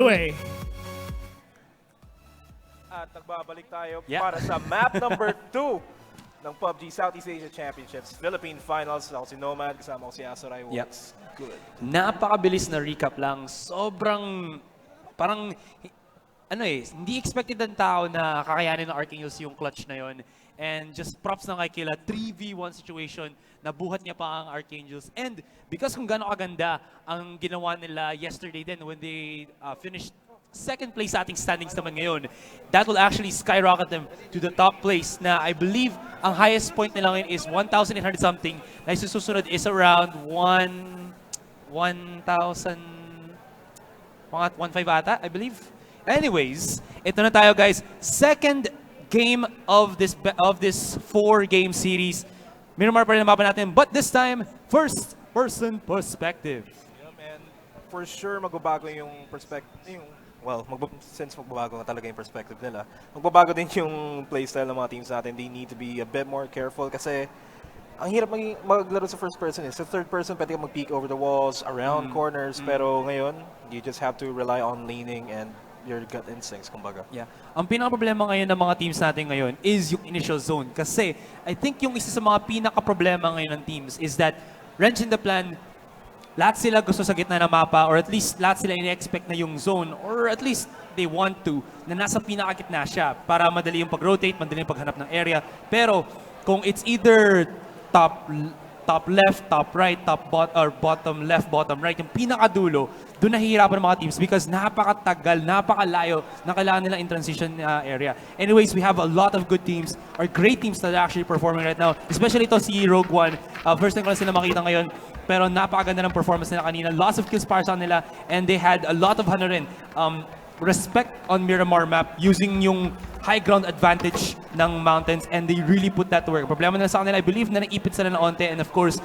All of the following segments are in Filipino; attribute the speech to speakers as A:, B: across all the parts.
A: away.
B: At nagbabalik tayo para sa map number 2 ng PUBG Southeast Asia Championships Philippine Finals. Ako si Nomad, kasama ko si Asurai. What's good?
C: Napakabilis na recap lang. Sobrang, parang, hindi expected ng tao na kakayanin ng Archangels yung clutch na yon. And just props na kay Killa, 3v1 situation, nabuhat niya pa ang Archangels. And because kung gano'ng kaganda ang ginawa nila yesterday din when they finished second place sa ating standings naman ngayon, that will actually skyrocket them to the top place na I believe ang highest point nila ngayon is 1,800 something. Na susunod is around 1,000, mga 1,500 ata, I believe. Anyways, ito na tayo guys. Second game of this 4-game series. Miramar pa rin ang mapa natin, but this time, first-person perspective.
B: Yeah, man. For sure, magbabago yung perspective. Since magbabago na talaga yung perspective nila, magbabago din yung playstyle ng mga teams natin. They need to be a bit more careful kasi ang hirap maglaro sa first person. Sa third person, pwede ka mag-peek over the walls, around corners, pero ngayon, you just have to rely on leaning and your gut instincts, kumbaga.
C: Yeah. Ang pinaka-problema ngayon ng mga teams natin ngayon is yung initial zone. Kasi I think yung isa sa mga pinaka-problema ngayon ng teams is that wrench in the plan, lahat sila gusto sa gitna ng mapa or at least lahat sila ini-expect na yung zone or at least they want to na nasa pinaka-gitna siya para madali yung pag-rotate, madali yung paghanap ng area. Pero kung it's either top left, top right, bottom left, bottom right, yung pinakadulo, doon nahihirapan ng mga teams because napakatagal, napakalayo na kailangan nila in transition area. Anyways, we have a lot of good teams or great teams that are actually performing right now. Especially ito si Rogue One. First time ko lang sila makita ngayon. Pero napakaganda ng performance nila kanina. Lots of kills para sa nila and they had a lot of respect on Miramar map using yung high ground advantage ng mountains and they really put that to work. Problema nila sa kanila, I believe na naipit sila na onte and of course,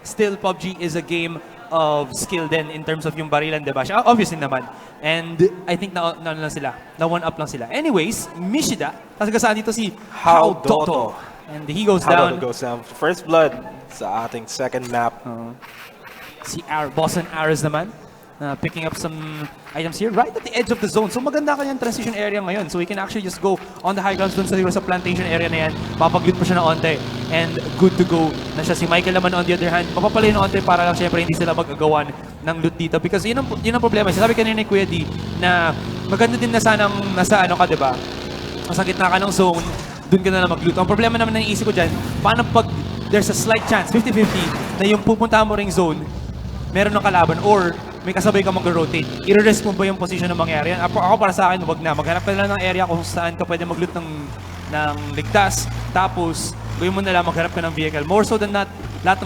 C: still PUBG is a game of skill din in terms of yung barilan, diba? Obviously naman. And I think na one up lang sila. Anyways, Mishida, kasagasan dito si How Doto. And he goes down.
B: Goes down. First blood sa ating second map.
C: Si Boston Arrows naman, picking up some items here right at the edge of the zone. So maganda kanyang transition area ngayon. So he can actually just go on the high grounds dun sa plantation area na yan. Papag-loot pa siya ng onte. And good to go na siya. Si Michael naman on the other hand, papapalay ng onte para lang syempre hindi sila mag-agawan ng loot dito. Because yun ang problema. Sabi kanina ni Kuya D na maganda din na sanang nasa diba? Nasa gitna ka ng zone, dun ka na mag-loot. Ang problema naman na naisip ko dyan, paano pag there's a slight chance, 50-50, na yung pupunta mo ring zone, meron ng kalaban or may kasabay ka mag-rotate. I-risk mo ba yung position na mangyari yan? Ako para sa akin, wag na. Maghanap ka na ng area kung saan ka pwede mag-loot ng ligtas. Tapos, gawin mo na lang, maghanap ka ng vehicle. More so than not,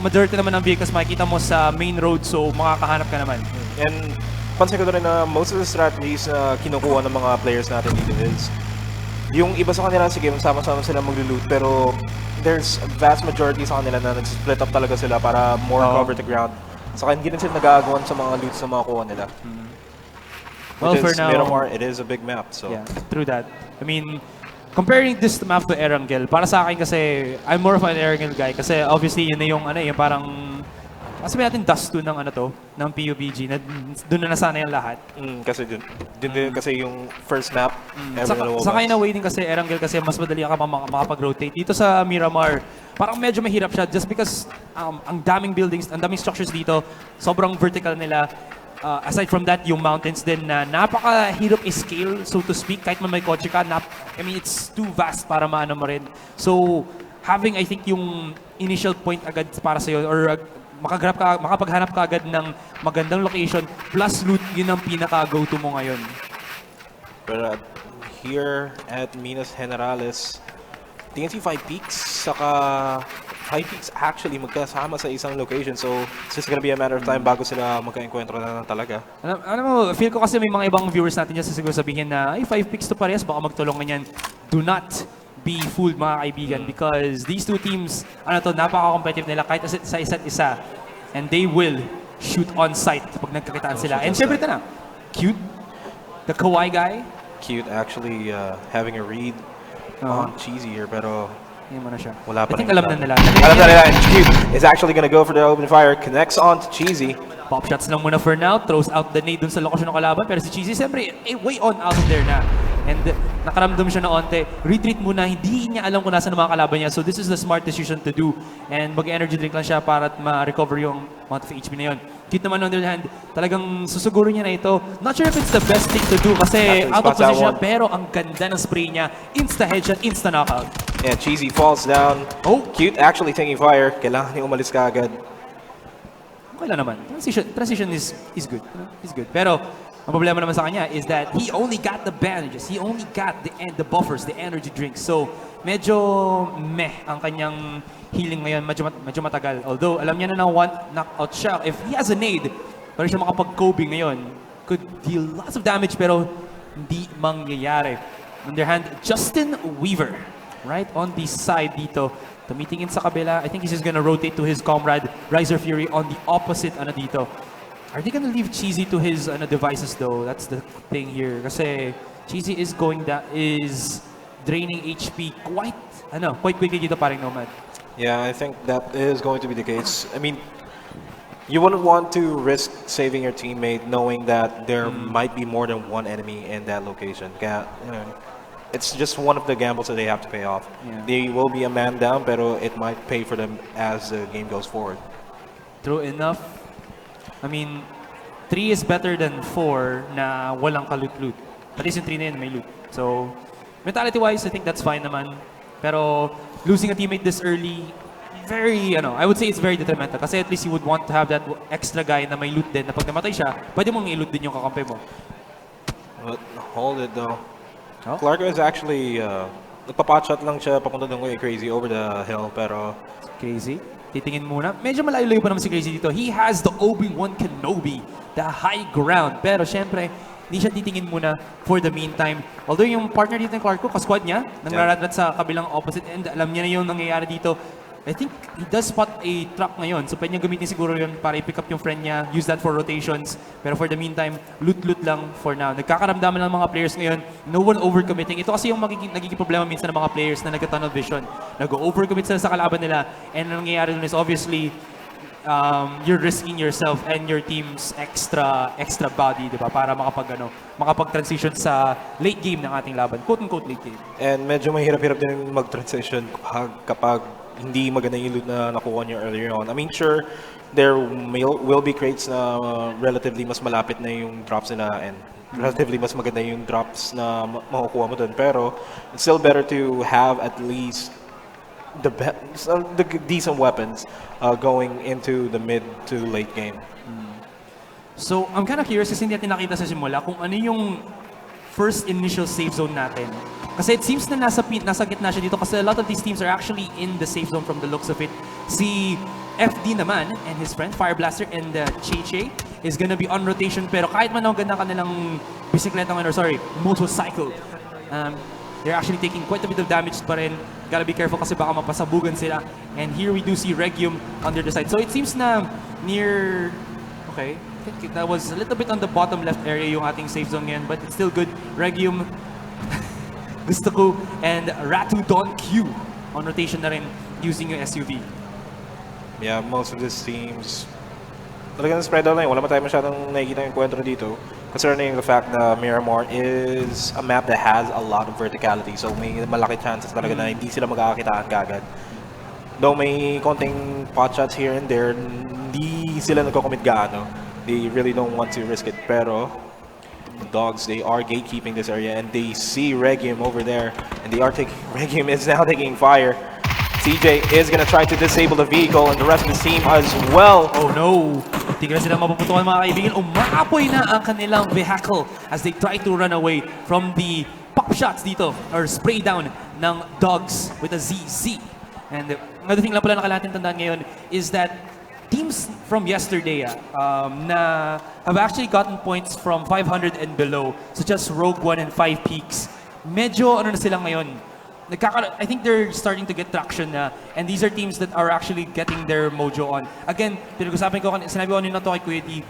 C: majority naman ng vehicles makikita mo sa main road, so makakahanap ka naman.
B: And pansin ko rin na most of the strategies na kinukuha ng mga players natin dito is yung iba sa kanila, sige, sama-sama sila mag-loot, pero there's a vast majority sa kanila na nag-split up talaga sila para more cover the ground. Saka hindi rin sila nag-aagawan sa mga loots na makukuha nila.
C: Well, for now,
B: Miramar, it is a big map. So.
C: Yeah, true that. I mean, comparing this map to Erangel, para sa akin kasi, I'm more of an Erangel guy. Kasi obviously, yun na yung parang, sabi natin dust to ng PUBG, na doon na nasana yung lahat.
B: Kasi kasi yung first map,
C: Saka in a way din kasi Erangel kasi mas madali ka makapag-rotate. Dito sa Miramar, parang medyo mahirap siya just because ang daming buildings, ang daming structures dito, sobrang vertical nila. Aside from that, yung mountains din na napakahirap i-scale, so to speak, kahit man may kotse ka, I mean, it's too vast para maano mo rin. So, having, I think, yung initial point agad para sa'yo, or makapaghanap ka agad ng magandang location, plus loot, yun ang pinaka-go-to mo ngayon.
B: But here at Minas Generales, tingin si 5 Peaks, saka 5 Peaks actually magkasama sa isang location. So, it's just gonna be a matter of time bago sila magka-enkwentro na talaga.
C: Alam mo, feel ko kasi may mga ibang viewers natin dyan siguro sabihin na, ay, 5 Peaks to parehas, baka magtulungan yan. Do not be fooled, mga kaibigan, because these two teams, napaka-competitive nila kahit sa isa't isa. And they will shoot on sight pag nagkakitaan sila. And syempre ito na, Cute, the kawaii guy.
B: Cute actually having a read on Cheesy here, pero
C: Hindi mo na siya.
B: wala pa
C: I think
B: rin.
C: alam na nila.
B: Alam na nila, and Cute is actually gonna go for the open fire, connects on to Cheesy.
C: Pop shots lang muna for now. Throws out the nade dun sa lokasyon ng kalaban. Pero si Cheesy, siyempre, way on out of there na. And nakaramdam siya na onte. Retreat muna. Hindi niya alam kung nasa ng mga kalaban niya. So this is the smart decision to do. And mag-energy drink lang siya para ma-recover yung amount of HP na yun. Cute naman on the other hand, talagang susuguro niya na ito. Not sure if it's the best thing to do kasi out of position siya. Pero ang ganda ng spray niya. Insta-headshot, insta-knockout.
B: Yeah, Cheesy falls down.
C: Oh,
B: Cute actually taking fire. Kailangan niya umalis ka agad.
C: Okay lang naman. Transition is good. Is good. Pero ang problema naman sa kanya is that he only got the bandages. He only got the buffers, the energy drinks. So medyo meh ang kanyang healing ngayon. Medyo matagal. Although alam niya na one knockout siya. If he has a nade, pero siya makapag-Kobe ngayon, could deal lots of damage pero hindi mangyayari. On their hand, Justin Weaver, right on the side dito. Tumitingin sa kabila. I think he's just gonna rotate to his comrade, Riser Fury, on the opposite dito. Are they gonna leave Cheesy to his devices though? That's the thing here. Kasi Cheesy is draining HP quite quickly dito paring Nomad.
B: Yeah, I think that is going to be the case. I mean, you wouldn't want to risk saving your teammate knowing that there might be more than one enemy in that location. Kaya, it's just one of the gambles that they have to pay off.
C: Yeah.
B: They will be a man down, pero it might pay for them as the game goes forward.
C: True enough. I mean, 3 is better than 4 na walang ka-loot-loot. At least yung 3 na yun may loot. So, mentality-wise, I think that's fine naman. Pero, losing a teammate this early, I would say it's very detrimental. Kasi at least you would want to have that extra guy na may loot din na pag namatay siya, pwede mong i-loot din yung kakampi mo.
B: But, hold it though.
C: Oh?
B: Clark is actually, nagpa-potshot lang siya papunta ng way Crazy over the hill, pero...
C: Crazy. Titingin muna. Medyo malayo-layo pa naman si Crazy dito. He has the Obi-Wan Kenobi, the high ground. Pero syempre, hindi siya titingin muna for the meantime. Although yung partner dito ng Clark ko, kasquad niya, nangrarat sa kabilang opposite end. Alam niya na yung nangyayari dito. I think he does spot a truck ngayon. So pwede niya gamitin siguro yun para i-pick up yung friend niya. Use that for rotations. Pero for the meantime, loot-loot lang for now. Nagkakaramdaman ng mga players ngayon. No one overcommitting. Ito kasi yung nagiging problema minsan ng mga players na nagka-tunnel vision. Nag-overcommit sila sa kalaban nila. And ang nangyayari dun is obviously, you're risking yourself and your team's extra body, di ba? Para makapag-transition sa late game ng ating laban. Quote-unquote late game.
B: And medyo mahirap-hirap din mag-transition kapag hindi maganda yung loot na nakuha niyo earlier on. I mean, sure, there will be crates na relatively mas malapit na yung drops nila and relatively mas maganda yung drops na makukuha mo dun. Pero it's still better to have at least the decent weapons going into the mid to late game.
C: So, I'm kind of curious kasi hindi natin nakita sa simula kung ano yung first initial safe zone natin. Kasi it seems na nasa gitna siya dito kasi a lot of these teams are actually in the safe zone from the looks of it. Si FD naman and his friend Fire Blaster and Che is gonna be on rotation pero kahit man ang ganda kanilang bisikleta ngayon, or sorry, motorcycle, they're actually taking quite a bit of damage pa rin. Gotta be careful kasi baka mapasabugan sila. And here we do see Regium under the side. So it seems na near... Okay, I think that was a little bit on the bottom left area yung ating safe zone ngayon, but it's still good. Regium, Gusto ko, and Ratu Don Q on rotation na rin using yung SUV.
B: Yeah, most of these teams talagang spread out na yun. Wala pa tayo masyadong nakikita yung kwentro dito. Concerning the fact na Miramar is a map that has a lot of verticality. So may malaki chances talaga na hindi sila magkakakitaan kagad. Though may konting pot shots here and there, hindi sila nagko-commit gaano. They really don't want to risk it. Pero the Dogs, they are gatekeeping this area and they see Regium over there. And they are taking, Regium is now taking fire. CJ is gonna try to disable the vehicle and the rest of the team as well.
C: Oh no! Hindi na sila mapuputukan mga kaibigan. Umaapoy na ang kanilang vehicle as they try to run away from the pop shots dito or spray down ng Dogs with a ZZ. And another thing lang pala na kailangan tandaan ngayon is that teams from yesterday na have actually gotten points from 500 and below, such as Rogue One and 5 Peaks, medyo ano na sila ngayon. I think they're starting to get traction na, and these are teams that are actually getting their mojo on. Again, pinag-usapan ko, sinabi ko kanina to kay Kuya D,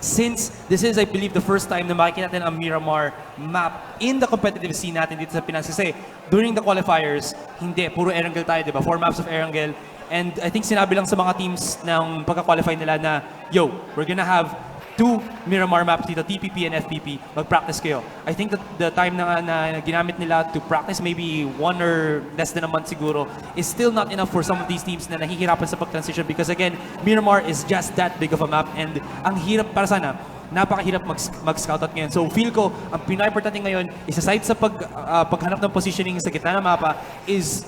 C: since this is, I believe, the first time na makikita natin ang Miramar map in the competitive scene natin dito sa Pinas. Kasi during the qualifiers, hindi, puro Erangel tayo, di ba? 4 maps of Erangel. And I think sinabi lang sa mga teams ng pagka-qualify nila na, yo, we're gonna have 2 Miramar maps dito, TPP and FPP, mag-practice kayo. I think that the time na ginamit nila to practice maybe 1 or less than a month siguro is still not enough for some of these teams na nahihirapan sa pag-transition because again, Miramar is just that big of a map and ang hirap para sana, napakahirap mag-scout out ngayon. So feel ko, ang pinaka-importante ngayon is aside sa paghanap ng positioning sa gitna ng mapa is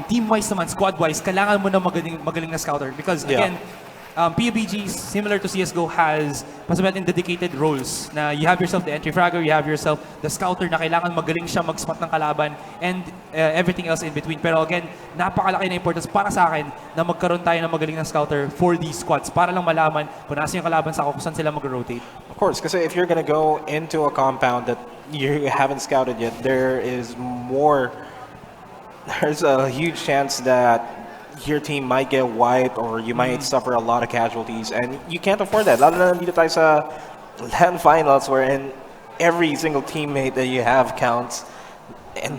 C: team-wise naman, squad-wise, kailangan mo na magaling na scouter because again, PUBG, similar to CSGO, has pasabatin dedicated roles na you have yourself the entry fragger, you have yourself the scouter na kailangan magaling siya mag-spot ng kalaban and everything else in between. Pero again, napakalaki na importance para sa akin na magkaroon tayo ng magaling na scouter for these squads para lang malaman kung nasa yung kalaban sa kung saan sila mag-rotate.
B: Of course, kasi if you're gonna go into a compound that you haven't scouted yet, there's a huge chance that your team might get wiped or you might suffer a lot of casualties and you can't afford that. Lalo na dito tayo sa LAN finals wherein every single teammate that you have counts and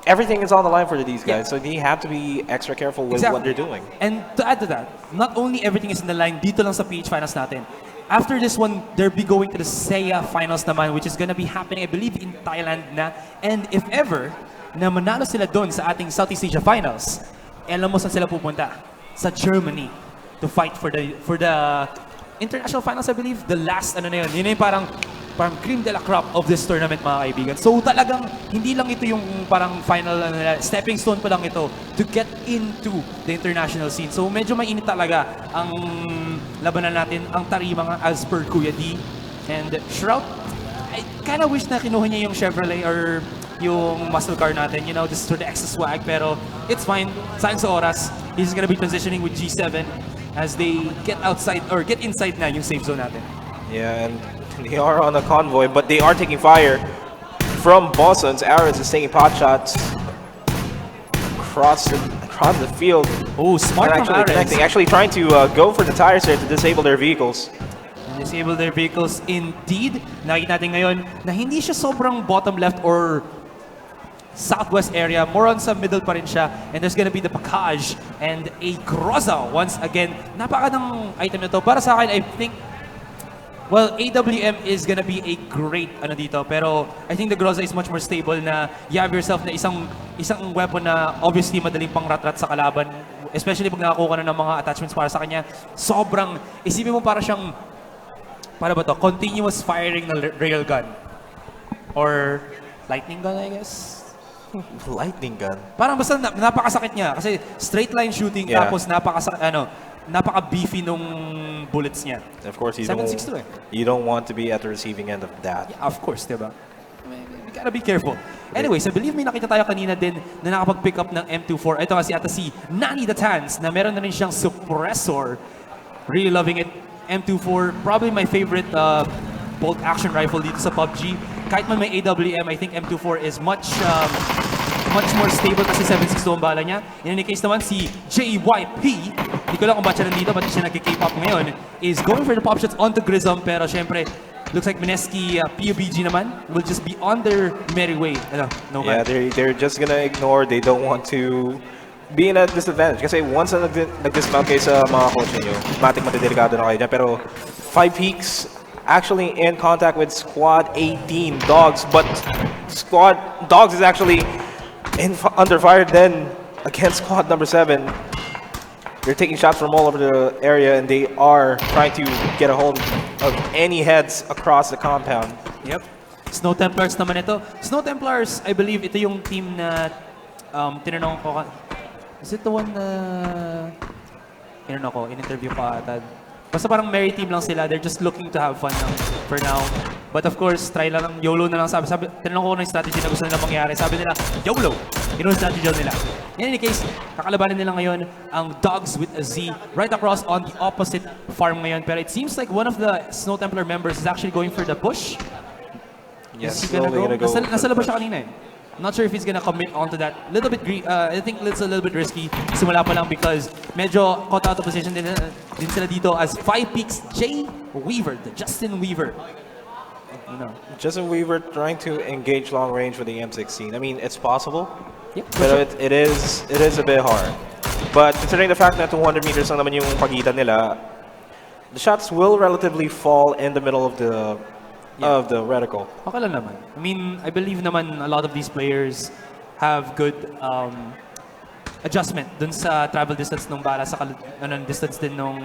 B: everything is on the line for these guys. So they have to be extra careful with what they're doing.
C: And to add to that, not only everything is in the line dito lang sa PH finals natin. After this one, they'll be going to the SEA finals naman, which is gonna be happening, I believe, in Thailand na. And if ever na manalo sila doon sa ating Southeast Asia finals, alam mo saan sila pupunta? Sa Germany to fight for the international finals, I believe. The last, na yun yung parang cream de la crop of this tournament, mga kaibigan. So talagang, hindi lang ito yung parang final, stepping stone pa lang ito to get into the international scene. So medyo mainit talaga ang labanan natin, ang tarima nga as per Kuya D. And Shroud, I kinda wish na kinuha niya yung Chevrolet or yung muscle car natin, just for the extra swag, pero it's fine. Sayang sa oras, he's gonna be transitioning with G7 as they get outside or get inside na yung safe zone natin.
B: Yeah, and they are on a convoy, but they are taking fire from Boston's. Aris is taking pot shots across the field.
C: Oh, smart
B: actually connecting, actually trying to go for the tires here to disable their vehicles.
C: Disable their vehicles indeed. Nakikita natin ngayon na hindi siya sobrang bottom left or southwest area, more on sa middle pa rin siya, and there's gonna be the Pakaj and a Groza once again. Napaka ng item na to. Para sa akin, I think, well, AWM is gonna be a great dito, pero I think the Groza is much more stable na you have yourself na isang weapon na obviously madaling pang rat-rat sa kalaban, especially pag nakakuha ka na ng mga attachments para sa kanya. Sobrang, isipin mo para siyang, para ba to, continuous firing na railgun or lightning gun, I guess.
B: Lightning gun.
C: Parang basta napakasakit niya kasi straight line shooting tapos napaka-beefy nung bullets niya.
B: Of course, you don't want to be at the receiving end of that.
C: Yeah, of course, diba? We gotta be careful. Anyways, I believe may nakita tayo kanina din na nakapag-pick up ng M24. Ito kasi ata si Nani the Tans na meron na rin siyang suppressor. Really loving it. M24, probably my favorite bolt action rifle dito sa PUBG. Kahit man may AWM, I think M24 is much more stable kasi 7.62 ang bala niya. In any case naman, si JYP, hindi ko lang kung ba't siya nandito, ba't siya nag-K-pop ngayon, is going for the pop shots onto Grism, pero syempre, looks like Mineski, PUBG naman, will just be on their merry way.
B: Yeah, they're just gonna ignore, they don't want to be in a disadvantage. Kasi once na nag-dismount kayo sa mga coach ninyo, matik matidelikado na kayo dyan. Pero 5 peaks, actually in contact with squad 18 Dogs, but squad Dogs is actually under fire then against squad number 7. They're taking shots from all over the area and they are trying to get a hold of any heads across the compound.
C: Yep. Snow Templars naman ito. Snow Templars, I believe ito yung team na tinanong ko. Is it the one na in-interview pa ata? Basta parang merry team lang sila. They're just looking to have fun lang for now. But of course, try lang, YOLO na lang sabi. Tinanong ko yung strategy na gusto nila mangyari. Sabi nila, YOLO! Yun yung strategy nila. In any case, kakalabanin nila ngayon ang Dogs with a Z right across on the opposite farm ngayon. Pero it seems like one of the Snow Templar members is actually going for the push.
B: Yes,
C: is he gonna go? Nasa labas siya kanina eh. Not sure if he's gonna commit onto that. Little bit, I think it's a little bit risky. Simula pa lang because medyo caught out of position din sila dito as 5 peaks. Jay Weaver, the Justin Weaver.
B: Justin Weaver trying to engage long range with the M16. I mean, it's possible,
C: yep,
B: but it is a bit hard. But considering the fact that 200 meters lang naman yung pagitan nila, the shots will relatively fall in the middle of the reticle.
C: Okay lang naman. I mean, I believe naman a lot of these players have good adjustment dun sa travel distance ng bala sa distance din ng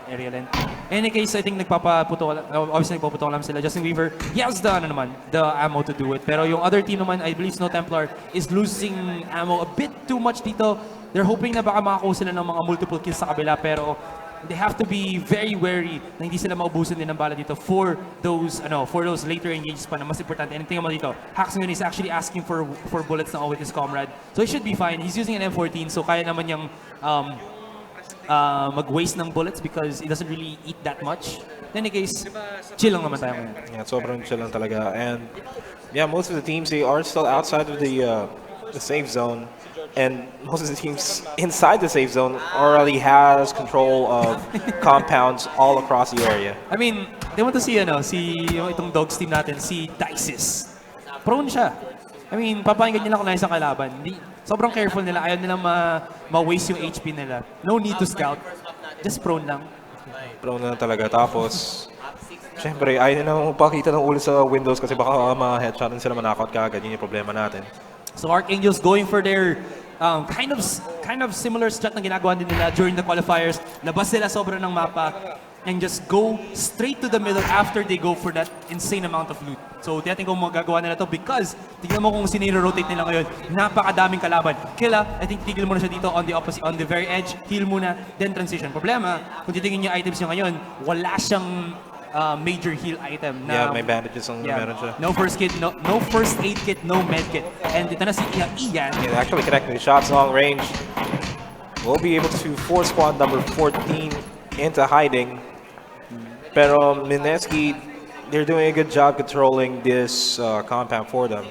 C: area length. In any case, I think obviously nagpaputo lang sila. Justin Weaver, he has the ammo to do it. Pero yung other team naman, I believe Snow Templar is losing ammo a bit too much dito. They're hoping na baka makakuha sila ng mga multiple kills sa kabila, pero they have to be very wary na hindi sila maubusan din ng bala dito for those later engages pa na mas importante. And tingnan mo dito, Haxon is actually asking for bullets na all with his comrade. So he should be fine. He's using an M14, so kaya naman niyang mag-waste ng bullets because he doesn't really eat that much. In any case, chill lang naman tayo ngayon.
B: Yeah, sobrang chill lang talaga. And yeah, most of the teams, they are still outside of the safe zone. And most of the teams inside the safe zone already has control of compounds all across the area.
C: I mean, they want to see itong Dogs team natin, si Dices. Prone siya. I mean, papakinggan nila kung na isang kalaban. Sobrang careful nila. Ayaw nila ma-waste yung HP nila. No need to scout. Just prone lang.
B: Prone lang talaga. Tapos, syempre, ayaw nila magpakita ng ulo sa windows kasi baka ma-headshot sila manakot kaagad. Yun yung problema natin.
C: So Archangels going for their kind of similar strat na ginagawa din nila during the qualifiers. Labas sila sobra ng mapa and just go straight to the middle after they go for that insane amount of loot. So tiyatin ko magagawa nila to because tignan mo kung siniro-rotate nila ngayon. Napakadaming kalaban. Kila, I think tigil mo na siya dito on the very edge. Heal muna, then transition. Problema, kung titingin niyo items niya ngayon, wala siyang major heal item. Na,
B: yeah, may bandages ang meron siya.
C: No first aid kit, no med kit. And ito na si Ian.
B: Yeah, actually connecting the shots long range. We'll be able to force squad number 14 into hiding. Pero Mineski, they're doing a good job controlling this compound for them.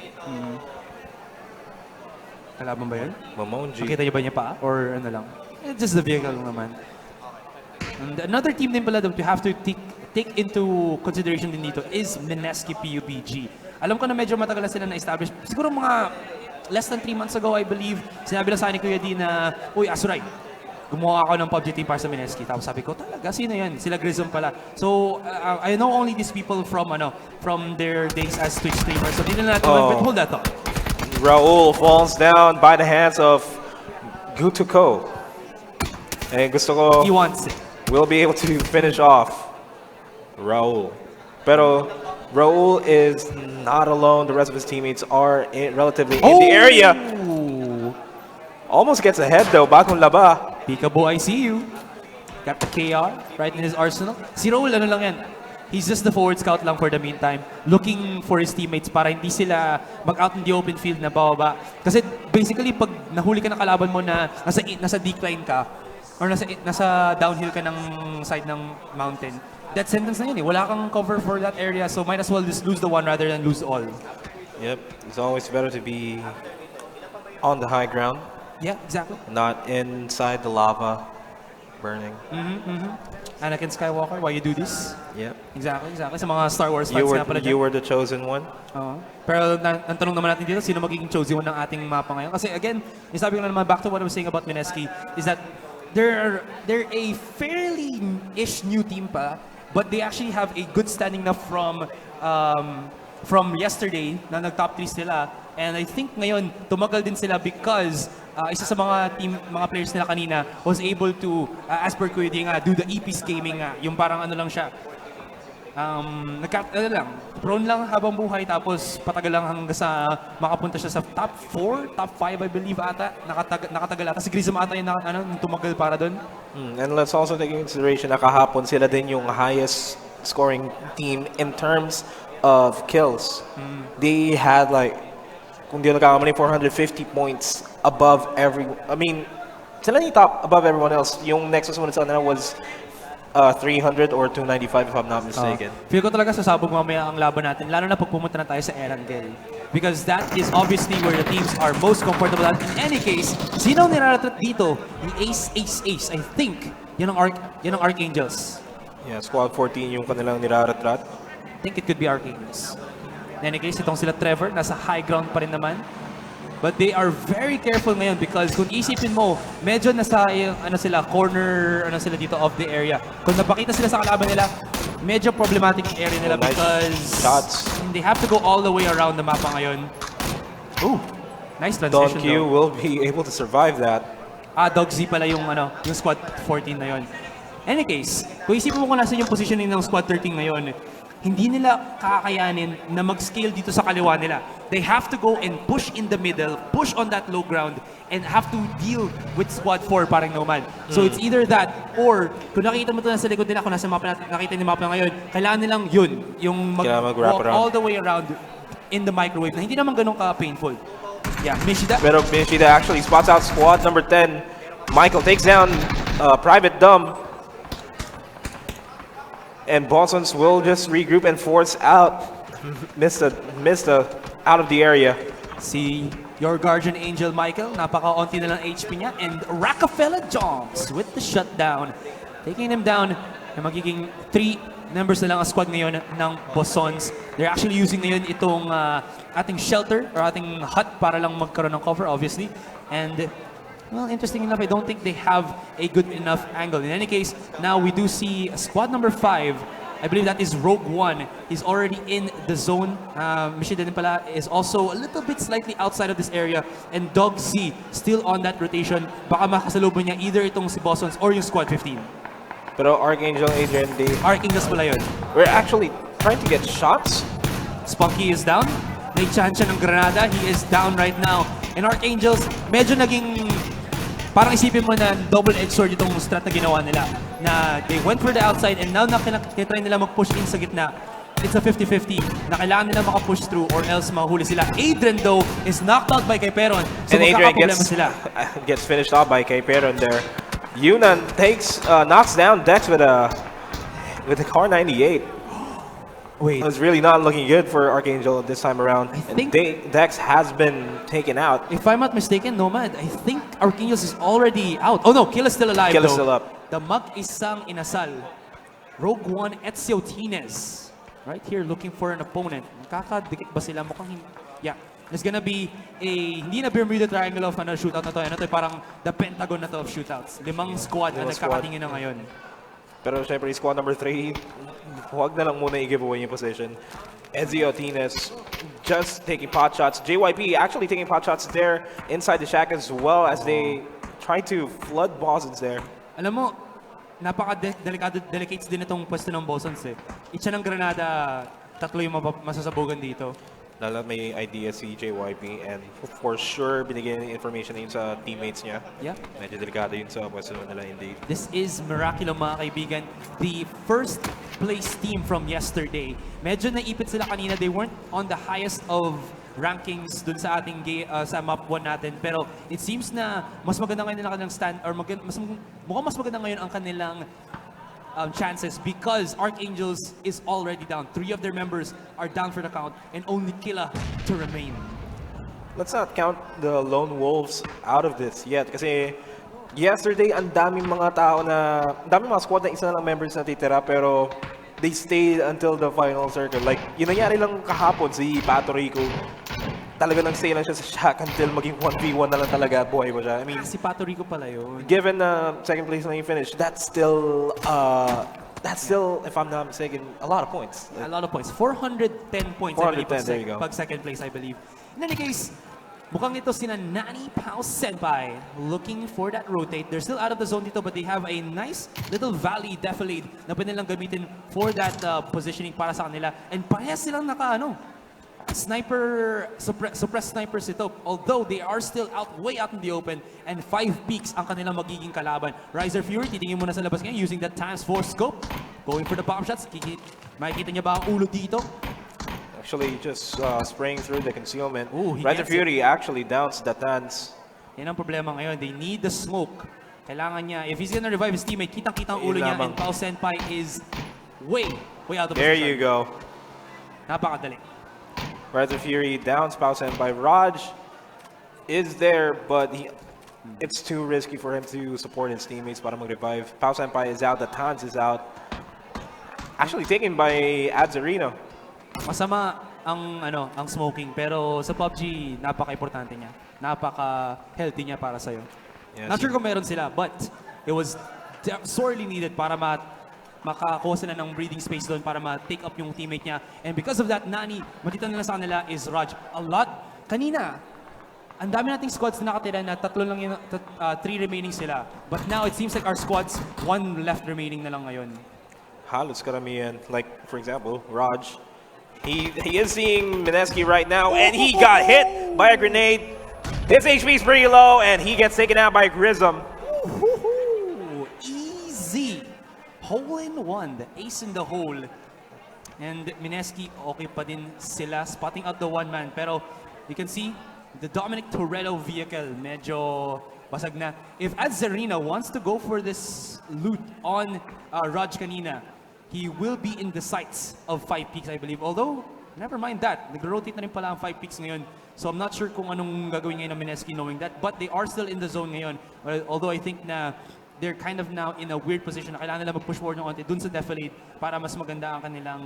C: Kalaban ba yun?
B: Mamonji.
C: Makita niyo ba niya pa? Or ano lang? Just the vehicle lang naman. And another team din pala that we have to take into consideration din dito is Mineski PUBG. Alam ko na medyo matagal na sila na-establish. Siguro mga less than 3 months ago, I believe, sinabi lang sa akin Kuya D na, uy, Asurai, gumawa ako ng PUBG team para sa Mineski. Tapos sabi ko, talaga, sino yan? Sila Grism pala. So, I know only these people from their days as Twitch streamers. So, hindi na natin hold that thought.
B: Raul falls down by the hands of Gutuko. And gusto ko,
C: he wants it.
B: We'll be able to finish off Raul. Pero Raul is not alone. The rest of his teammates are relatively in the area. Almost gets ahead though. Bagong laba.
C: Peekaboo, I see you. Got the KR right in his arsenal. Si Raul, ano lang yan? He's just the forward scout lang for the meantime. Looking for his teammates para hindi sila mag-out in the open field na bababa. Kasi basically, pag nahuli ka ng kalaban mo na nasa decline ka, or nasa downhill ka ng side ng mountain, that sentence na yun eh. Wala kang cover for that area, so might as well just lose the one rather than lose all.
B: Yep, it's always better to be on the high ground.
C: Yeah, exactly.
B: Not inside the lava burning.
C: Anakin Skywalker, why you do this?
B: Yep.
C: Exactly. Sa mga Star Wars fans nga pala dyan.
B: You were the chosen one.
C: Pero ang tanong naman natin dito, sino magiging chosen one ng ating mapa ngayon? Kasi again, yung sabi ko na naman, back to what I was saying about Mineski, is that they're a fairly-ish new team pa, but they actually have a good standing na from yesterday na nag-top 3 sila. And I think ngayon, tumagal din sila because isa sa mga players nila kanina was able to, as per Kuya D nga, do the EP's gaming nga. Yung parang ano lang siya, prone lang habang buhay tapos patagal lang hanggang sa makapunta siya sa top 4, top 5 I believe ata. Nakatagal ata. Si Grism ata yung tumagal para doon.
B: And let's also take into consideration na kahapon sila din yung highest scoring team in terms of kills. They had kung di nagkakamali, 450 points above sila yung top above everyone else. Yung next one sa nila was 300 or 295 if I'm not mistaken.
C: Feel ko talaga sasabog mamaya ang laban natin, lalo na pag pumunta na tayo sa Erangel. Because that is obviously where the teams are most comfortable at. In any case, sino ang niraratrat dito? Yung Ace. I think, yan ang Archangels.
B: Yeah, Squad 14 yung kanilang niraratrat.
C: I think it could be Archangels. In any case, itong sila Trevor, nasa high ground pa rin naman. But they are very careful ngayon because kung isipin mo, medyo nasa corner sila dito of the area. Kung napakita sila sa kalaban nila, medyo problematic ang area nila
B: nice
C: because
B: shots.
C: they have to go all the way around the mapa ngayon. Ooh, nice
B: Don
C: transition
B: Q
C: though.
B: will be able to survive that.
C: Dog Z pala yung squad 14 na yon. Any case, kung isipin mo kung nasa yung positioning ng squad 13 ngayon, hindi nila kakayanin na mag-scale dito sa kaliwa nila. They have to go and push in the middle, push on that low ground, and have to deal with squad 4 parang Nomad. So it's either that, or kung nakita mo ito nasa likod nila, kung nasa mapa nakita niyo mapa ngayon, kailangan nilang yung
B: mag-wrap around.
C: all the way around in the microwave na hindi naman ganun ka-painful. Yeah, Mishida.
B: Pero Mishida actually spots out squad number 10. Michael takes down Private Dumb. And Bosons will just regroup and force out Mista out of the area.
C: See your guardian angel Michael, napaka-onti na lang HP niya, and Rockefeller jumps with the shutdown, taking him down. Na magiging 3 members na lang ang squad ngayon ng Bosons. They're actually using ngayon itong ating shelter or ating hut para lang magkaroon ng cover, obviously. And well, interesting enough, I don't think they have a good enough angle. In any case, now we do see squad number 5. I believe that is Rogue One. He's already in the zone. Mishida din pala is also a little bit slightly outside of this area. And Dog Z still on that rotation. Baka makasalubong niya either itong si Bosons or yung squad 15.
B: Pero Archangel, Adrian,
C: Archangels pala yun.
B: we're actually trying to get shots.
C: Spunky is down. May chance siya ng granada. He is down right now. And Archangels, medyo naging parang isipin mo na double-edged sword itong strat na ginawa nila. Na they went for the outside and now na kinatry nila mag-push in sa gitna. It's a 50-50 na kailangan nila maka-push through or else mahuli sila. Adrian though is knocked out by Kayperon. So
B: And Adrian
C: magkakaproblema sila.
B: gets finished off by Kayperon there. Yunan knocks down Dex with a Car 98.
C: Wait.
B: It's really not looking good for Archangel this time around.
C: I think-
B: Dex has been taken out.
C: If I'm not mistaken, Nomad, I think Archangels is already out. Oh no, Kill is still alive
B: Kill is
C: though.
B: still up.
C: The mag-isang inasal. Rogue One, Ezio Tines. Right here, looking for an opponent. Nakakadikit ba sila? Mukhang yeah. There's gonna be a, hindi na Bermuda Triangle of shootout na to. Ano to, parang the Pentagon na to of shootouts. 5 squad na
B: Limang squad.
C: nagkakatingin na ngayon.
B: Pero syempre, squad number 3, huwag na lang muna i-giveaway yung position. Ezio Tines just taking pot shots. JYP actually taking pot shots there inside the shack as well as they try to flood Bosons there.
C: Alam mo, delicates din itong pwesto ng Bosons eh. Itcha ng granada, 3 yung masasabugan dito.
B: Lalo may idea si JYP and for sure binigyan ng information na yun sa teammates niya.
C: Yeah.
B: Medyo delikado yun sa pwesto nila indeed.
C: This is Miraculous mga kaibigan. The first place team from yesterday. Medyo naipit sila kanina. They weren't on the highest of rankings dun sa ating sa map 1 natin. Pero it seems na mas maganda ngayon ang kanilang stand or mukhang mas maganda ngayon ang kanilang chances because Archangels is already down. 3 of their members are down for the count and only Killa to remain.
B: Let's not count the lone wolves out of this yet kasi yesterday ang daming mga tao na, ang daming mga squad na isa na lang members na titira pero they stayed until the final circle. Like, yun nangyari lang kahapon si Pato Rico. Talaga nag-stay lang siya sa shack until maging 1v1 na lang talaga buhay mo siya. I mean,
C: Si Pato Rico pala yun.
B: given second place na yung finish, that's still, if I'm not mistaken, a lot of points.
C: A lot of points. 410 points,
B: 410,
C: I believe,
B: there you go.
C: pag second place, I believe. In any case, mukhang ito sina Nani Pao Senpai looking for that rotate. They're still out of the zone dito, but they have a nice little valley defilade na pwede nilang gamitin for that positioning para sa kanila. And parehas silang suppressed snipers ito. Although they are still way out in the open and 5 peaks ang kanilang magiging kalaban. Riser Fury, titingin muna sa labas ngayon using that ×4 scope. Going for the bomb shots. Makikita niya ba ang ulo dito?
B: Actually, just spraying through the concealment.
C: Ooh, he
B: Rider
C: gets
B: Fury actually downs the Tans.
C: Yan ang problema ngayon. They need the smoke. Kailangan niya, if he's gonna revive his teammate, kitang-kita ang ulo niya and Pao Senpai is way out of
B: There
C: position.
B: you go.
C: Napakadali.
B: Rider Fury downs Pao Senpai. Raj is there, but it's too risky for him to support his teammates para mag-revive. Pao Senpai is out, the Tans is out. Actually taken by Adzarino.
C: Masama ang smoking pero sa PUBG napaka-importante niya. napaka-healthy niya para sa'yo.
B: Yes.
C: Not sure kung meron sila, but it was sorely needed para makakuha sila ng breathing space doon para ma-take up yung teammate niya. And because of that, Nani, makita nila sa kanila is Raj. A lot. Kanina, ang dami nating squads na nakatira na 3 lang yung 3 remaining sila. But now it seems like our squads 1 left remaining na lang ngayon.
B: Halos karamihan. Like, for example, Raj. He is seeing Mineski right now, and he got hit by a grenade. His HP is pretty low, and he gets taken out by Grism.
C: Easy. Hole in one. The ace in the hole. And Mineski, okay pa din sila. Spotting out the one man. Pero you can see, the Dominic Toretto vehicle, medyo basag na. If Asurai wants to go for this loot on Raj kanina, he will be in the sights of 5 peaks, I believe. Although, never mind that. Nag-rotate na rin pala ang 5 peaks ngayon. So I'm not sure kung anong gagawin ngayon ng Mineski knowing that. But they are still in the zone ngayon. Although I think na they're kind of now in a weird position na kailangan nila mag-push forward ng konti dun sa defilade para mas maganda ang kanilang,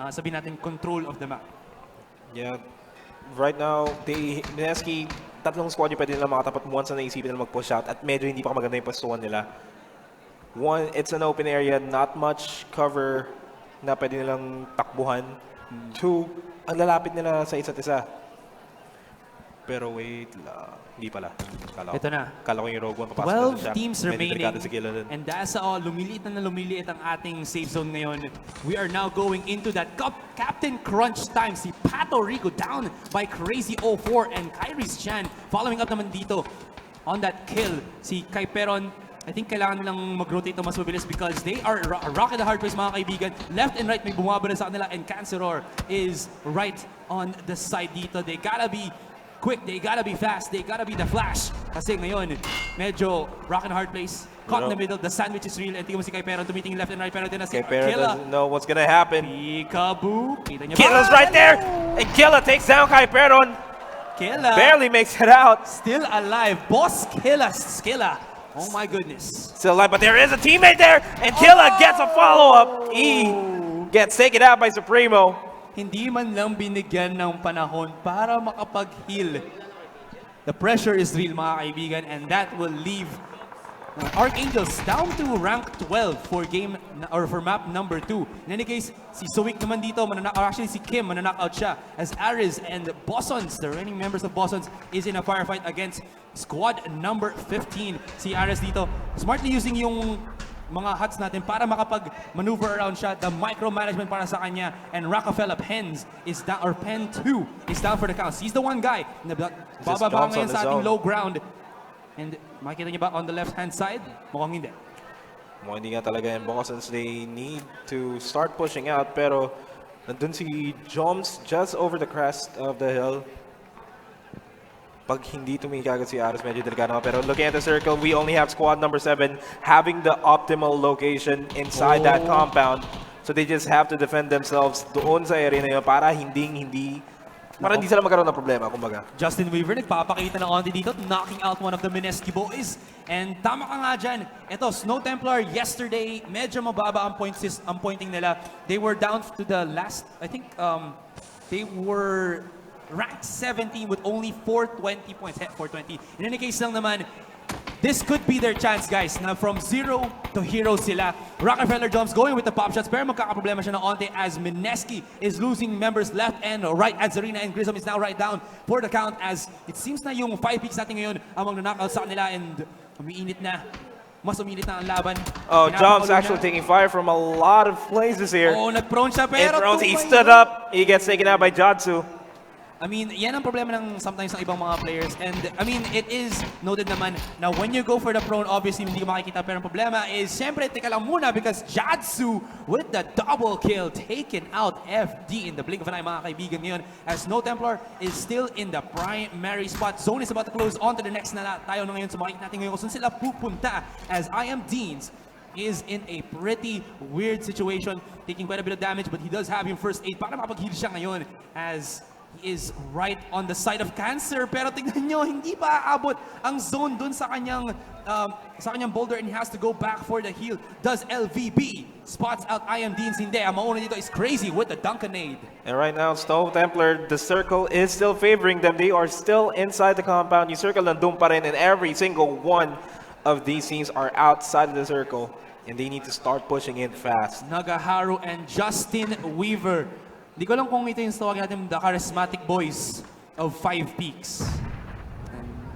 C: sabihin natin, control of the map.
B: Yeah. Right now, Mineski, 3 squad yung pwede nila makatapat once na naisipin nila mag-push out at medyo hindi pa maganda yung pastuhan nila. One, it's an open area, not much cover na pwede nilang takbuhan. 2, ang lalapit nila sa isa't isa. Pero wait lang, hindi pala.
C: Ito na.
B: Kala ko yung Rogue One papasok na
C: 12
B: siya.
C: teams
B: Medyo
C: remaining.
B: delikado si Killa dun.
C: And dahil sa lumiliit na lumiliit ang ating safe zone ngayon, we are now going into that Captain Crunch time. Si Pato Rico down by Crazy 04 and Kyrie's Chan following up naman dito on that kill. Si Kaiperon, I think kailangan nilang mag-rotate na mas mabilis because they are rocking the hard place, mga kaibigan. Left and right may bumaba na sa kanila and Canceror is right on the side dito. They gotta be quick, they gotta be fast, they gotta be the flash. Kasi ngayon, medyo rock and hard place. Caught in the middle, the sandwich is real. And tingnan mo si Kaiperon tumitingin left and right, pero din na si
B: Kaiperon
C: Killa.
B: doesn't know what's gonna happen.
C: Peekaboo. Kita niyo ba?
B: Killa's right there! And Killa takes down Kaiperon.
C: Killa.
B: Barely makes it out.
C: Still alive. Boss Killa. Oh my goodness.
B: Still alive, but there is a teammate there, and Killa gets a follow-up. He gets taken out by Supremo.
C: Hindi man lang binigyan ng panahon para makapag-heal. The pressure is real, mga kaibigan, and that will leave Archangels down to rank 12 for game or for map number 2. In any case, si Suik naman dito, actually si Kim, mananockout siya as Aris and Bossons, the reigning members of Bossons, is in a firefight against squad number 15. Si Aris dito, smartly using yung mga huts natin para makapag-maneuver around siya, the micromanagement para sa kanya, and Rockefeller Pens is down, or Pen 2 is down for the count. He's the one guy na bababa ngayon sa ating low ground. And makikita niyo ba on the left-hand side? Mukhang hindi.
B: Mukhang hindi nga talaga yan since they need to start pushing out. Pero nandun si Joms just over the crest of the hill. Pag hindi tumingin agad si Aris, medyo delikado. Pero looking at the circle, we only have squad number 7 having the optimal location inside that compound. So they just have to defend themselves doon sa area na yun para hindi sila magkaroon ng problema, kumbaga.
C: Justin Weaver nagpapakita ng onti dito, knocking out one of the Mineski boys. And tama ka nga dyan. Ito, Snow Templar yesterday, medyo mababa ang pointing nila. They were down to the last, I think, they were ranked 17 with only 420 points. 420. In any case lang naman, this could be their chance, guys, na from 0 to hero sila. Rockefeller jumps going with the pop shots, pero magkakaproblema siya ng onte as Mineski is losing members left and right. Asurai and Grism is now right down for the count as it seems na yung 5 peaks natin ngayon ang mag-knockout sa kanila and umiinit na. Mas umiinit na ang laban.
B: Oh, Jumps actually taking fire from a lot of places here.
C: Oh, nag-prone siya, pero
B: he stood up. He gets taken out by Jatsu.
C: I mean, yan ang problema ng sometimes ng ibang mga players. And I mean, it is noted naman na when you go for the prone, obviously hindi ka makikita. Pero ang problema is, syempre, teka lang muna because Jatsu with the double kill taken out FD in the blink of an eye, mga kaibigan ngayon. As No Templar is still in the primary spot. Zone is about to close on to the next na tayo na ngayon. So makikita natin ngayon kung saan sila pupunta as I Am Deans is in a pretty weird situation, taking quite a bit of damage, but he does have yung first aid para makapag-heal siya ngayon as He is right on the side of Cancer, pero tingnan nyo, hindi pa aabot ang zone dun sa kanyang boulder, and he has to go back for the heal. Does LVB spots out IMD? Hindi, ang mauna dito is Crazy with the Duncanade.
B: And right now, Snow Templar, the circle is still favoring them. They are still inside the compound. Yung circle nandun pa rin, and every single one of these teams are outside of the circle, and they need to start pushing in fast.
C: Nagaharu and Justin Weaver. Hindi ko lang kung ito yung tawagin natin, the charismatic boys of 5 Peaks.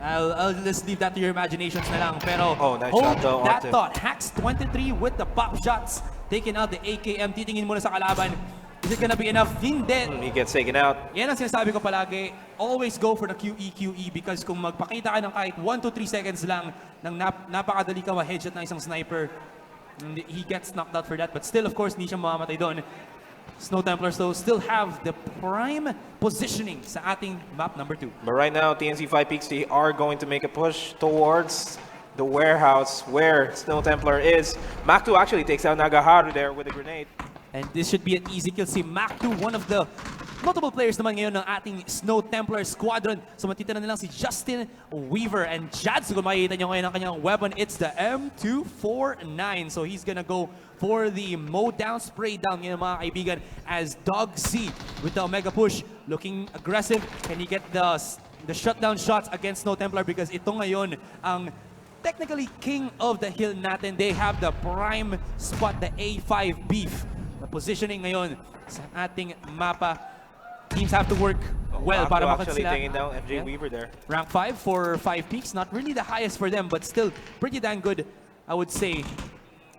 C: I'll just leave that to your imaginations na lang. Pero
B: nice
C: hold
B: shot though,
C: that
B: Artem.
C: thought. Hacks 23 with the pop shots. Taking out the AKM. Titingin muna sa kalaban. Is it gonna be enough? Hindi.
B: He gets taken out.
C: Yan ang sinasabi ko palagi. Always go for the QE because kung magpakita ka ng kahit 1 to 3 seconds lang nang napakadali ka ma-headshot ng isang sniper, he gets knocked out for that. But still, of course, hindi siya mamamatay doon. Snow Templars though still have the prime positioning sa ating map number 2.
B: But right now, TNC 5 Peaks, they are going to make a push towards the warehouse where Snow Templar is. Mac2 actually takes out Nagaharu there with a grenade.
C: And this should be an easy kill. Si Mac2, one of the multiple players naman ngayon ng ating Snow Templar squadron. So matitira na lang si Justin Weaver and Jadsu. Kung makikita nyo ngayon ang kanyang weapon, it's the M249. So he's gonna go for the mow down, spray down ngayon mga kaibigan, as Dog C with the Omega push looking aggressive. Can he get the shutdown shots against Snow Templar? Because ito ngayon ang technically king of the hill natin. They have the prime spot, the A5 beef. The positioning ngayon sa ating mapa. Teams have to work well para
B: actually
C: makasila.
B: taking down FJ Weaver there.
C: Rank 5 for 5 Peaks. Not really the highest for them, but still pretty dang good, I would say.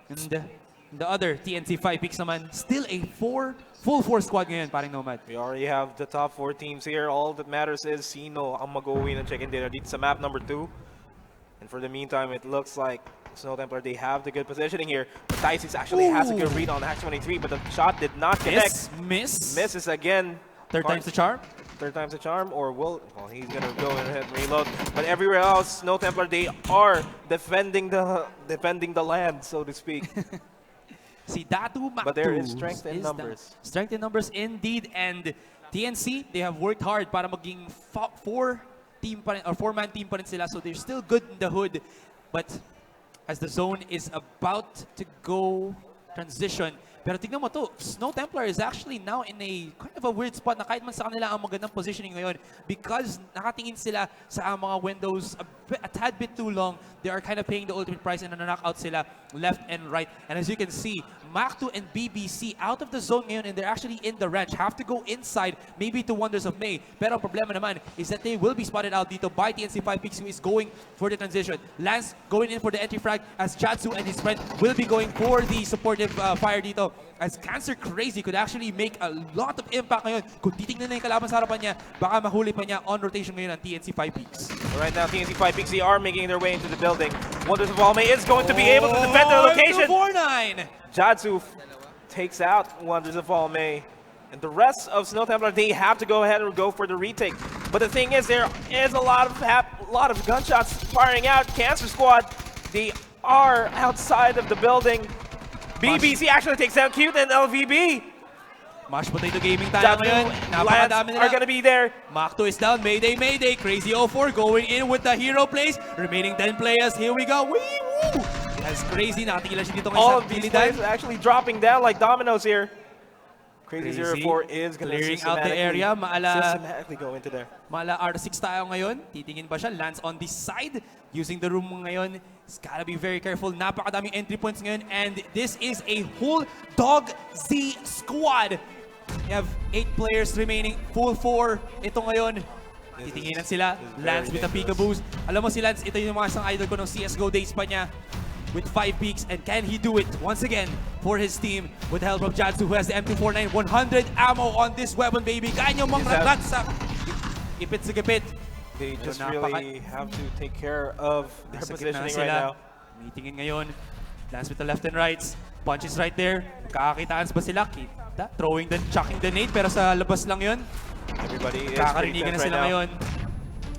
C: And the other TNC 5 Peaks naman, still a full 4 squad ngayon, paring Nomad.
B: We already have the top 4 teams here. All that matters is sino ang mag-uwi ng check-in dito sa map number 2. And for the meantime, it looks like Snow Templar, they have the good positioning here. But Dices actually has a good read on Hack 23, but the shot did not connect. Misses again.
C: Third time's the charm.
B: Third time's the charm, or well, he's gonna go ahead and reload. But everywhere else, Snow Templar, they are defending the land, so to speak.
C: Si Datu Mac2
B: But there is strength in numbers.
C: Strength in numbers indeed, and TNC, they have worked hard para maging 4-man team pa rin sila, so they're still good in the hood. But as the zone is about to go transition, pero tignan mo to, Snow Templar is actually now in a kind of a weird spot na kahit man sa kanila ang magandang positioning ngayon, because nakatingin sila sa mga windows a tad bit too long, they are kind of paying the ultimate price and na-knock out sila left and right. And as you can see, Mac2 and BBC out of the zone ngayon, and they're actually in the ranch. Have to go inside, maybe to Wonders of May. Pero ang problema naman is that they will be spotted out dito by TNC 5 Peaks, who is going for the transition. Lance going in for the entry frag as Jadsu and his friend will be going for the supportive fire dito. As Cancer Crazy could actually make a lot of impact ngayon. Kung titignan na yung kalaban sa harapan niya, baka mahuli pa niya on rotation ngayon ang TNC 5 Peaks.
B: Right now, TNC 5 Peaks, they are making their way into the building. Wonders of Almay is going to be able to defend their location.
C: 4-9.
B: Jadsu takes out Wonders of Almay. And the rest of Snow Templar, they have to go ahead and go for the retake. But the thing is, there is a lot of gunshots firing out. Cancer Squad, they are outside of the building. BBC actually takes down Cute and LVB.
C: Mashed Potato Gaming tayo ngayon.
B: Lance
C: Napakadami nila.
B: are gonna be there.
C: Mac2 is down. Mayday, Mayday. Crazy 04 going in with the hero plays. Remaining 10 players. Here we go. Wee woo! That's Crazy. Nakatingin lang siya dito
B: All
C: ngayon
B: of
C: sa
B: these
C: gilitan.
B: players are actually dropping down like dominoes here. Crazy 04 is gonna
C: clearing out the area.
B: systematically go into there.
C: Mala R6 tayo ngayon. Titingin ba siya? Lance on this side. Using the room ngayon. He's gotta be very careful. Napakadaming entry points ngayon. And this is a whole Dog Z squad. We have 8 players remaining. Full 4. Ito ngayon. Titinginan sila. Lance with the peekaboos. Alam mo si Lance, ito yung mga isang idol ko ng CSGO days pa niya. With 5 peaks, and can he do it once again for his team with the help of Jadsu, who has the M249, 100 ammo on this weapon, baby. Kaya nyo mang ragat sa ipit sa gipit.
B: They just really have to take care of their positioning right now.
C: Meetingin ngayon. Lance with the left and rights. Punches right there. Kakakitaan ba sila? Kita. Throwing the, chucking the nade, pero sa labas lang yun.
B: Everybody is
C: Kakarinigan na
B: right
C: sila
B: now.
C: ngayon.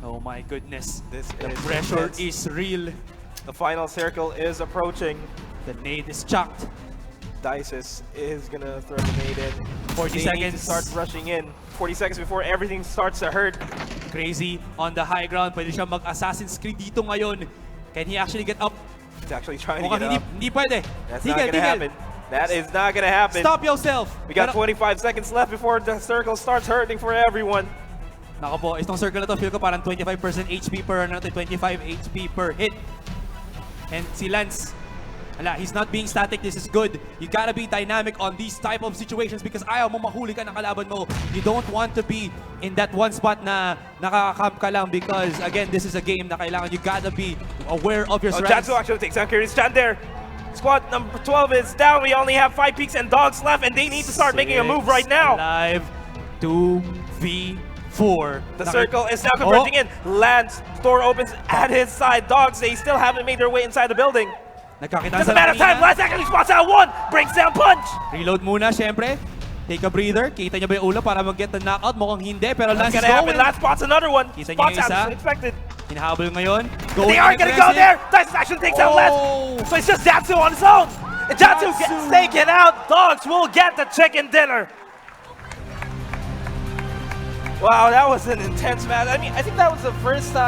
C: Oh my goodness.
B: The
C: Pressure is real.
B: The final circle is approaching.
C: The nade is chucked.
B: Dices is gonna throw the nade in.
C: 40
B: they
C: seconds.
B: need to start rushing in. 40 seconds before everything starts to hurt.
C: Crazy on the high ground. Pwede siya mag-Assassin's Creed dito ngayon. Can he actually get up?
B: He's actually trying to
C: Mukhang
B: get up.
C: hindi pwede.
B: That's
C: Tigil,
B: not gonna
C: tigil.
B: happen. That is not gonna happen.
C: Stop yourself.
B: We got
C: Pero-
B: 25 seconds left before the circle starts hurting for everyone.
C: Nako po, itong circle na to, feel ko parang 25% HP per, 25 HP per hit. And si Lance, he's not being static. This is good. You gotta be dynamic on these type of situations because ayaw mo mahuli ka ng kalaban mo. You don't want to be in that one spot na nakaka-camp ka lang because, again, this is a game na kailangan you gotta be aware of your strengths.
B: Jatsu actually takes down Curious Chan there. Squad number 12 is down. We only have 5 peaks and dogs left, and they need to start making a move right now.
C: Alive, 2v4.
B: The circle is now converging in. Lance, door opens at his side. Dogs, they still haven't made their way inside the building.
C: Nagkakitaan
B: Just a
C: sa
B: matter of time.
C: kanina.
B: Lance actually spots out one. Brings down punch.
C: Reload muna, syempre. Take a breather. Kita niya ba yung ulo para mag-get the knockout? Mukhang hindi, pero
B: That's
C: Lance is
B: gonna happen.
C: going.
B: Lance spots another one.
C: Kita niyo
B: Spots
C: yung
B: out
C: isa.
B: as expected.
C: Hinahabol ngayon.
B: They are gonna go there. Dice actually takes out Lance. So it's just Jatsu on his own. And Jatsu gets taken out. Dogs will get the chicken dinner. Wow, that was an intense match. I mean, I think that was the first time.